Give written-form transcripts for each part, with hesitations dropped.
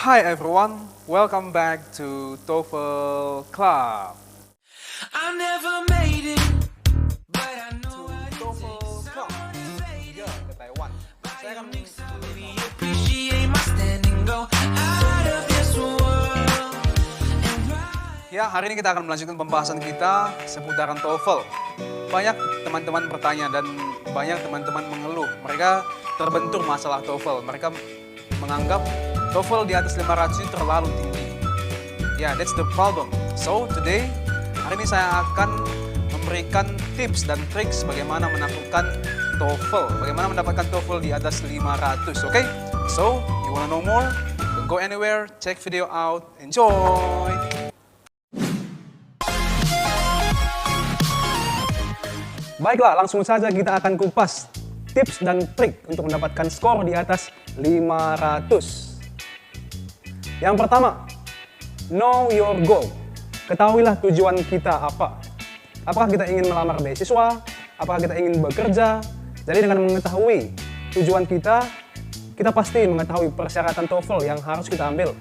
Hi everyone, welcome back to TOEFL Club. I never made it, but I know what it TOEFL takes. Club 3 ke Taiwan. Saya akan Really appreciate my standing, go out of this world and ride. Ya, hari ini kita akan melanjutkan pembahasan kita seputaran TOEFL. Banyak teman-teman bertanya dan banyak teman-teman mengeluh. Mereka terbentur masalah TOEFL. Mereka menganggap TOEFL di atas 500 itu terlalu tinggi. Ya, that's the problem. So, today, hari ini saya akan memberikan tips dan trik bagaimana menaklukkan TOEFL. Bagaimana mendapatkan TOEFL di atas 500, oke? So, you wanna know more? Don't go anywhere, check video out, enjoy! Baiklah, langsung saja kita akan kupas tips dan trik untuk mendapatkan skor di atas 500. Yang pertama, know your goal. Ketahuilah tujuan kita apa. Apakah kita ingin melamar beasiswa? Apakah kita ingin bekerja? Jadi dengan mengetahui tujuan kita pasti mengetahui persyaratan TOEFL yang harus kita ambil.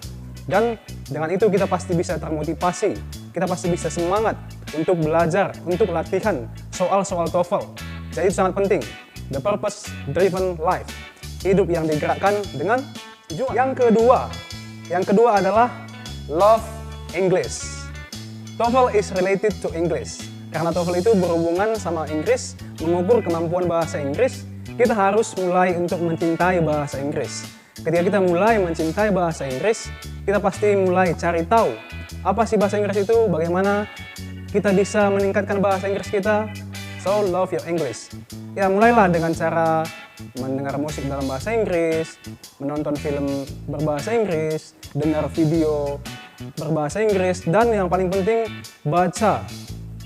Dan dengan itu kita pasti bisa termotivasi. Kita pasti bisa semangat untuk belajar, untuk latihan soal-soal TOEFL. Jadi itu sangat penting. The purpose driven life. Hidup yang digerakkan dengan tujuan. Yang kedua adalah love English. TOEFL is related to English. Karena TOEFL itu berhubungan sama Inggris, mengukur kemampuan bahasa Inggris, kita harus mulai untuk mencintai bahasa Inggris. Ketika kita mulai mencintai bahasa Inggris, kita pasti mulai cari tahu apa sih bahasa Inggris itu, bagaimana kita bisa meningkatkan bahasa Inggris kita. So, love your English. Ya, mulailah dengan cara mendengar musik dalam bahasa Inggris, menonton film berbahasa Inggris, dengar video berbahasa Inggris, dan yang paling penting, baca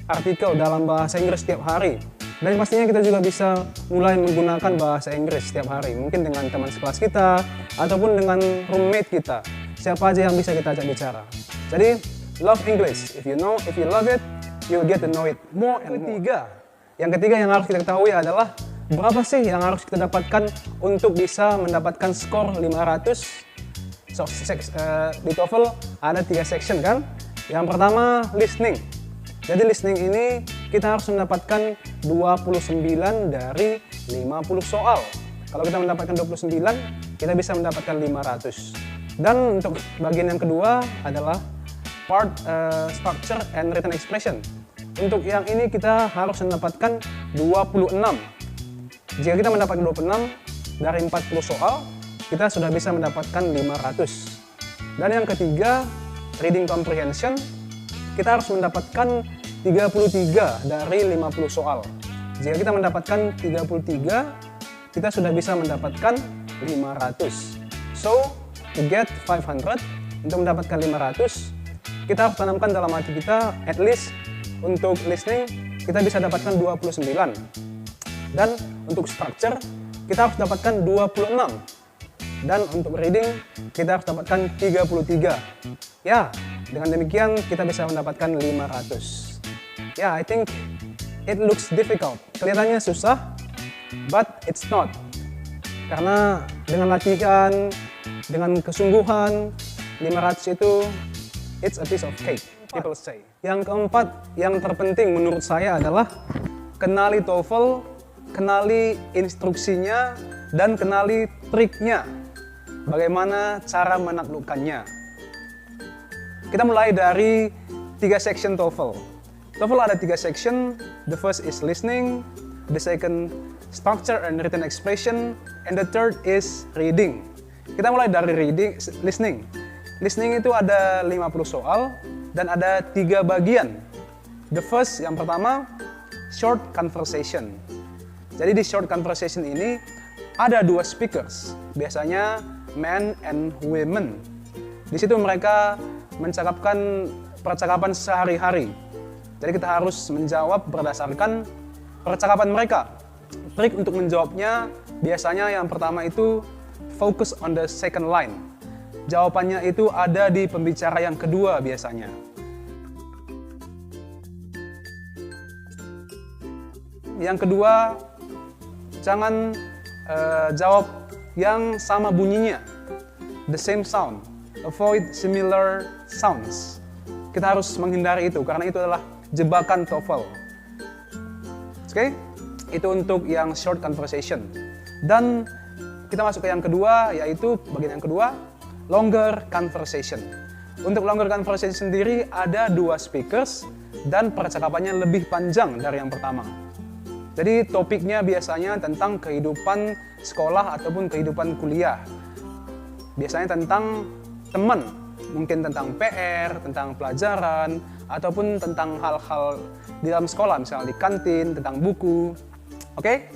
artikel dalam bahasa Inggris setiap hari. Dan pastinya kita juga bisa mulai menggunakan bahasa Inggris setiap hari. Mungkin dengan teman sekelas kita, ataupun dengan roommate kita. Siapa aja yang bisa kita ajak bicara. Jadi, love English. If you love it, you get to know it more and more. Yang ketiga yang harus kita ketahui adalah berapa sih yang harus kita dapatkan untuk bisa mendapatkan skor 500. So, di TOEFL ada 3 section kan. Yang pertama, listening. Jadi listening ini kita harus mendapatkan 29 dari 50 soal. Kalau kita mendapatkan 29, kita bisa mendapatkan 500. Dan untuk bagian yang kedua adalah part structure and written expression. Untuk yang ini kita harus mendapatkan 26. Jika kita mendapatkan 26 dari 40 soal, kita sudah bisa mendapatkan 500. Dan yang ketiga, reading comprehension, kita harus mendapatkan 33 dari 50 soal. Jika kita mendapatkan 33, kita sudah bisa mendapatkan 500. So, to get 500, untuk mendapatkan 500, kita harus tanamkan dalam hati kita, at least untuk listening, kita bisa dapatkan 29. Dan untuk structure, kita harus dapatkan 26. Dan untuk reading, kita harus dapatkan 33. Ya, dengan demikian kita bisa mendapatkan 500. Ya, I think it looks difficult. Kelihatannya susah, but it's not. Karena dengan latihan, dengan kesungguhan, 500 itu, it's a piece of cake, people say. Yang keempat, yang terpenting menurut saya adalah kenali TOEFL, kenali instruksinya, dan kenali triknya. Bagaimana cara menaklukkannya. Kita mulai dari 3 section TOEFL. TOEFL ada 3 section. The first is listening, the second structure and written expression, and the third is reading. Kita mulai dari listening. Listening itu ada 50 soal dan ada 3 bagian. The first, yang pertama, short conversation. Jadi di short conversation ini ada 2 speakers, biasanya men and women. Di situ mereka mencakapkan percakapan sehari-hari. Jadi kita harus menjawab berdasarkan percakapan mereka. Trik untuk menjawabnya biasanya yang pertama itu focus on the second line. Jawabannya itu ada di pembicara yang kedua biasanya. Yang kedua, jangan jawab yang sama bunyinya, the same sound. avoid similar sounds. Kita harus menghindari itu karena itu adalah jebakan TOEFL. Oke? Itu untuk yang short conversation. Dan kita masuk ke yang kedua, yaitu bagian yang kedua, longer conversation. Untuk longer conversation sendiri ada 2 speakers dan percakapannya lebih panjang dari yang pertama. Jadi topiknya biasanya tentang kehidupan sekolah ataupun kehidupan kuliah. Biasanya tentang teman, mungkin tentang PR, tentang pelajaran, ataupun tentang hal-hal di dalam sekolah, misalnya di kantin, tentang buku. Oke?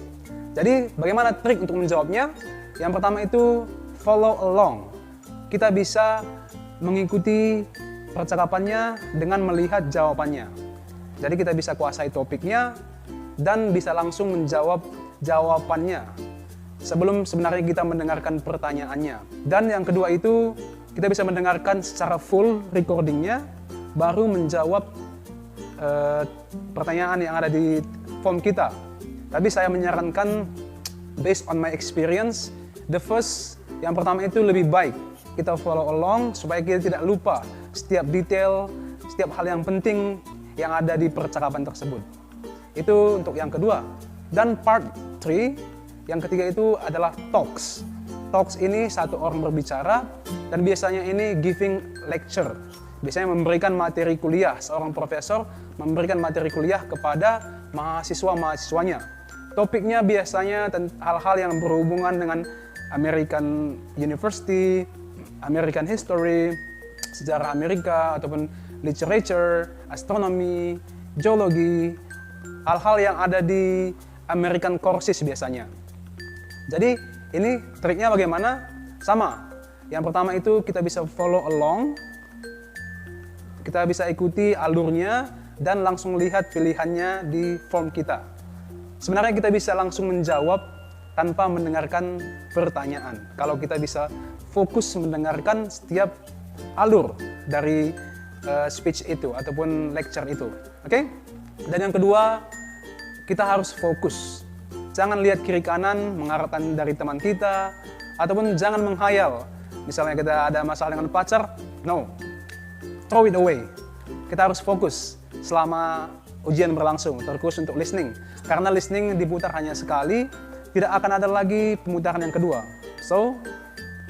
Jadi bagaimana trik untuk menjawabnya? Yang pertama itu follow along. Kita bisa mengikuti percakapannya dengan melihat jawabannya. Jadi kita bisa kuasai topiknya dan bisa langsung menjawab jawabannya sebelum sebenarnya kita mendengarkan pertanyaannya. Dan yang kedua itu kita bisa mendengarkan secara full recordingnya, baru menjawab pertanyaan yang ada di form kita. Tapi saya menyarankan based on my experience, yang pertama itu lebih baik kita follow along supaya kita tidak lupa setiap detail, setiap hal yang penting yang ada di percakapan tersebut. Itu untuk yang kedua. Dan part 3, yang ketiga itu adalah talks. Talks ini satu orang berbicara dan biasanya ini giving lecture. Biasanya memberikan materi kuliah, seorang profesor memberikan materi kuliah kepada mahasiswa-mahasiswanya. Topiknya biasanya hal-hal yang berhubungan dengan American University, American History, sejarah Amerika, ataupun literature, astronomy, geologi, hal-hal yang ada di American courses biasanya. Jadi ini triknya bagaimana? Sama. Yang pertama itu kita bisa follow along, kita bisa ikuti alurnya dan langsung lihat pilihannya di form kita. Sebenarnya kita bisa langsung menjawab tanpa mendengarkan pertanyaan. Kalau kita bisa fokus mendengarkan setiap alur dari speech itu ataupun lecture itu. Oke? Dan yang kedua, kita harus fokus. Jangan lihat kiri kanan mengharapkan dari teman kita, ataupun jangan menghayal. Misalnya kita ada masalah dengan pacar, no. Throw it away. Kita harus fokus selama ujian berlangsung, terkhusus untuk listening. Karena listening diputar hanya sekali, tidak akan ada lagi pemutaran yang kedua. So,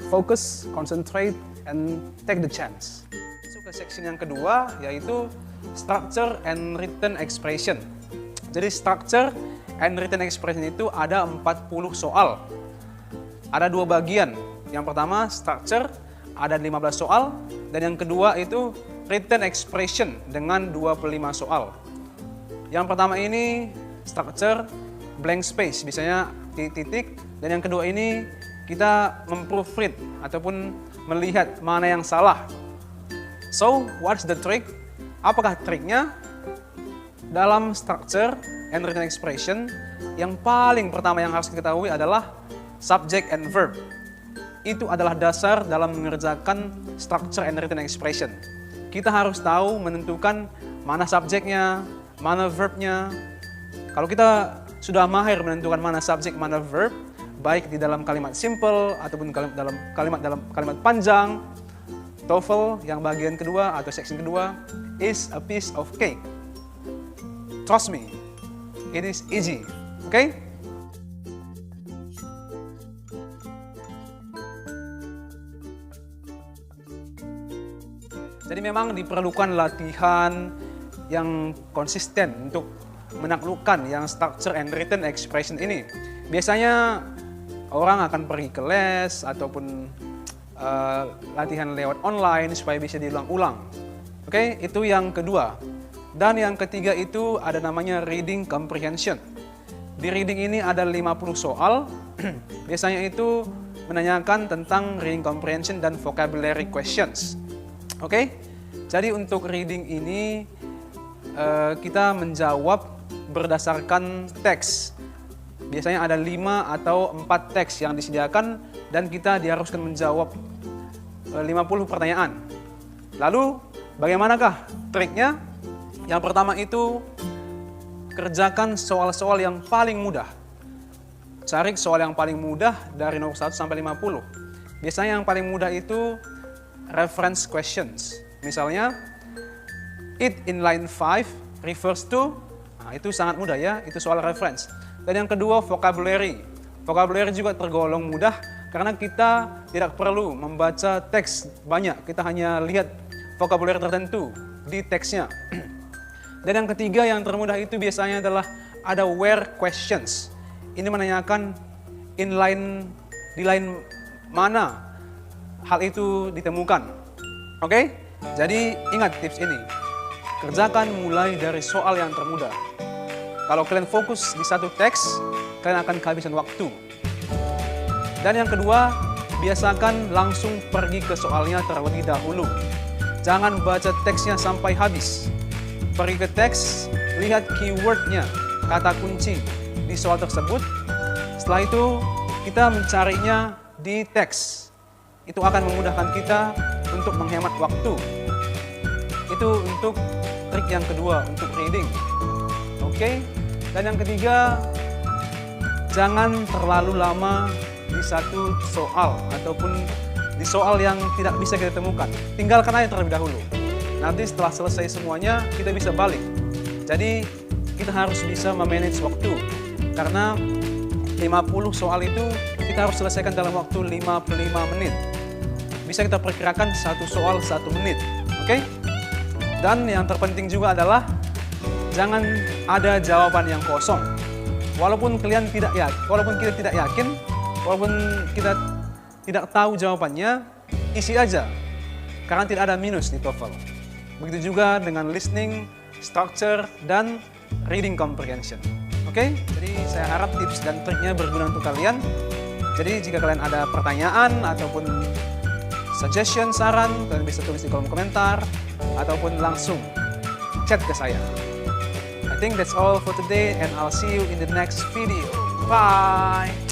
focus, concentrate, and take the chance. Masuk ke section yang kedua, yaitu structure and written expression. Jadi structure and written expression itu ada 40 soal. Ada 2 bagian. Yang pertama structure, ada 15 soal. Dan yang kedua itu written expression dengan 25 soal. Yang pertama ini structure, blank space, biasanya titik. Dan yang kedua ini kita memproofread ataupun melihat mana yang salah. So, what's the trick? Apakah triknya? Dalam structure and written expression, yang paling pertama yang harus kita ketahui adalah subject and verb. Itu adalah dasar dalam mengerjakan structure and written expression. Kita harus tahu menentukan mana subjeknya, mana verbnya. Kalau kita sudah mahir menentukan mana subjek, mana verb, baik di dalam kalimat simple ataupun dalam kalimat panjang, TOEFL yang bagian kedua atau section kedua is a piece of cake. Trust me, it is easy. Okay? Jadi memang diperlukan latihan yang konsisten untuk menaklukkan yang structure and written expression ini. Biasanya orang akan pergi ke les ataupun latihan lewat online supaya bisa diulang-ulang. Oke, itu yang kedua. Dan yang ketiga itu ada namanya reading comprehension. Di reading ini ada 50 soal. Biasanya itu menanyakan tentang reading comprehension dan vocabulary questions. Oke, jadi untuk reading ini kita menjawab berdasarkan teks. Biasanya ada 5 atau 4 teks yang disediakan dan kita diharuskan menjawab 50 pertanyaan. Lalu bagaimanakah triknya? Yang pertama itu kerjakan soal-soal yang paling mudah. Cari soal yang paling mudah dari nomor 1 sampai 50. Biasanya yang paling mudah itu reference questions. Misalnya, it in line 5 refers to, nah, itu sangat mudah ya, itu soal reference. Dan yang kedua, vocabulary. Vocabulary juga tergolong mudah karena kita tidak perlu membaca teks banyak, kita hanya lihat vocabulary tertentu di teksnya. Dan yang ketiga yang termudah itu biasanya adalah ada where questions. Ini menanyakan di line mana hal itu ditemukan. Oke? Jadi ingat tips ini. Kerjakan mulai dari soal yang termudah. Kalau kalian fokus di satu teks, kalian akan kehabisan waktu. Dan yang kedua, biasakan langsung pergi ke soalnya terlebih dahulu. Jangan baca teksnya sampai habis. Pergi ke teks, lihat keywordnya, kata kunci di soal tersebut. Setelah itu, kita mencarinya di teks. Itu akan memudahkan kita untuk menghemat waktu. Itu untuk trik yang kedua, untuk reading. Oke? Dan yang ketiga, jangan terlalu lama di satu soal ataupun di soal yang tidak bisa kita temukan. Tinggalkan aja terlebih dahulu. Nanti setelah selesai semuanya, kita bisa balik. Jadi, kita harus bisa memanage waktu. Karena 50 soal itu kita harus selesaikan dalam waktu 55 menit. Bisa kita perkirakan satu soal 1 menit. Oke? Dan yang terpenting juga adalah jangan ada jawaban yang kosong. Walaupun kita tidak yakin, walaupun kita tidak tahu jawabannya, isi aja. Karena tidak ada minus di TOEFL. Begitu juga dengan listening, structure, dan reading comprehension. Oke? Jadi saya harap tips dan triknya berguna untuk kalian. Jadi jika kalian ada pertanyaan ataupun suggestion, saran, kalian bisa tulis di kolom komentar ataupun langsung chat ke saya. I think that's all for today and I'll see you in the next video. Bye!